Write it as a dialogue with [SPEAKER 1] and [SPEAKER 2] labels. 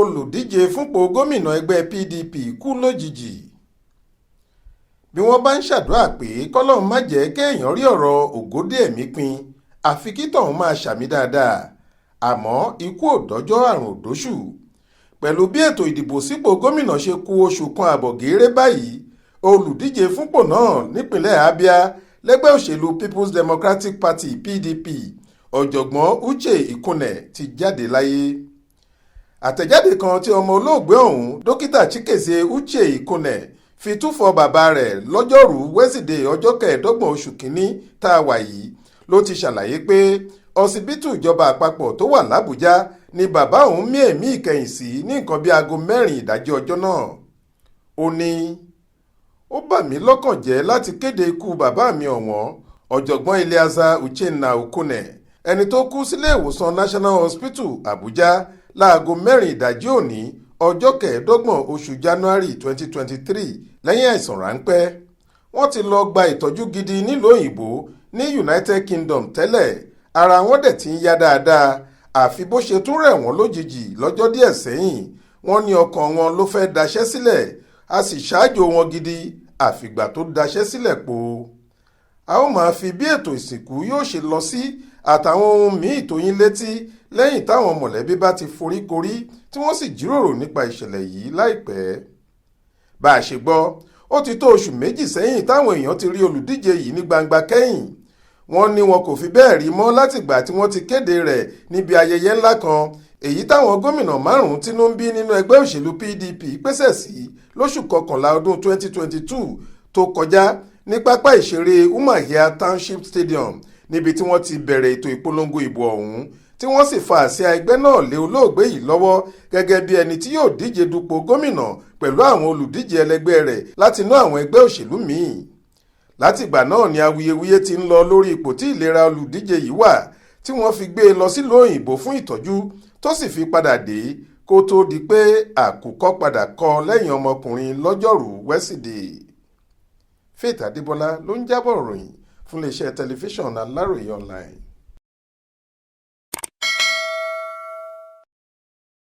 [SPEAKER 1] olùdíje fúnpò gómìnà ẹgbẹ́ PDP kú lójijì. Bí wọ́n bá ń ṣàdúrà pé kọ́lọ́run má jẹ́ kéèyàn rí ọ̀rọ̀ ògódé ẹ̀mí pin àfi kí tọ̀hún máa ṣàmì dáadáa, àmọ́ ikú ò dọ́jọ́ àrùn ò dóṣù. Pẹ̀lú bí ètò ìdìbò sípò gómìnà ṣe kù oṣù kan àbọ̀ gééré báyìí, olùdíje fúnpò náà nípínlẹ̀ Abia lẹ́gbẹ́ òṣèlú People's Democratic Party PDP ọ̀jọ̀gbọ́n Uche Ikunne ti jáde láyé. Àtẹ̀jáde kan tí ọmọ olóògbé ọ̀hún dókítà Chikezie Uche Ikunne fi túfọ̀ bàbá rẹ̀ lọ́jọ́rùú wẹ́sídẹ̀ẹ́ ọjọ́ 25 oṣù kínní tá a wà yìí ló ti ṣàlàyé pé ọsibítù ìjọba àpapọ̀ tó wà l'Àbújá ni bàbá òun mí èémí ìkẹyìn sí ní nǹkan bíi aago 4 ìdájí ọjọ́ náà. Ó ní ó bà mí lọ́kàn jẹ́ láti kéde ikú bàbá mi ọ̀wọ́n ọ̀jọ̀gbọ́n Eleazar Uchenna Ikunne ẹni tó kú sílé ìwòsàn National Hospital Àbújá láago 4 ìdájí òní ọjọ́ 25 oṣù January 2023 lẹ́yìn àìsàn ráńpẹ́. Wọ́n ti lọ gba ìtọ́jú gidi nílùú òyìnbó ní United Kingdom tẹ́lẹ̀, ara wọn dẹ̀ ti ń yá dáadáa, àfi bó ṣe tún rẹ̀ wọ́n lójijì lọ́jọ́ díẹ̀ sẹ́yìn. Wọ́n ní ọkàn wọn ló fẹ́ daṣẹ́ sílẹ̀, a sì ṣáájú wọn gidi àfìgbà tó daṣẹ́ sílẹ̀ po. A ó máa fi bí ètò ìsìnkú yóò ṣe lọ sí àtàwọn ohun míì tó yín létí lẹ́yìn táwọn mọ̀lẹ́bí bá ti foríkorí tí wọ́n sì jíròrò nípa ìṣẹ̀lẹ̀ yìí láìpẹ́. Bá a ṣe gbọ́, ó ti tó oṣù méjì sẹ́yìn táwọn èèyàn ti rí olùdíje yìí ní gbangba kẹ́yìn. Wọ́n ní wọn kò fi bẹ́ẹ̀ rí mọ́ látìgbà tí wọ́n ti kéde rẹ̀ níbi ayẹyẹ ńlá kan èyí táwọn gómìnà 5 tínú ń bí nínú ẹgbẹ́ òṣèlú PDP pèsè sí lóṣù kọkànlá ọdún 2022 tó kọjá ní pápá ìṣeré Umuahia Township Stadium níbi tí wọ́n ti bẹ̀rẹ̀ ètò ìpolongo ìbò ọ̀hún tí wọ́n sì fa àsíá ẹgbẹ́ náà lé olóògbé yìí lọ́wọ́ gẹ́gẹ́ bí ẹni tí yóò díje dupò gómìnà pẹ̀lú àwọn olùdíje ẹlẹgbẹ́ rẹ̀ látinú àwọn ẹgbẹ́ òṣèlú míì. Látìgbà náà ni awuyewuye ti ń lọ lórí ipò tí ìlera olùdíje yìí wà tí wọ́n fi gbé e lọ sílùú òyìnbó fún ìtọ́jú tó sì fi padà dé kó tó di pé àkùkọ padà kọ lẹ́yìn ọmọkùnrin lọ́jọ́rùú wẹ́sídẹ̀ẹ́. Faith Adébọlá ló ń jábọ̀ ròyìn fún iléeṣẹ́ tẹlifíṣàn Aláròye online.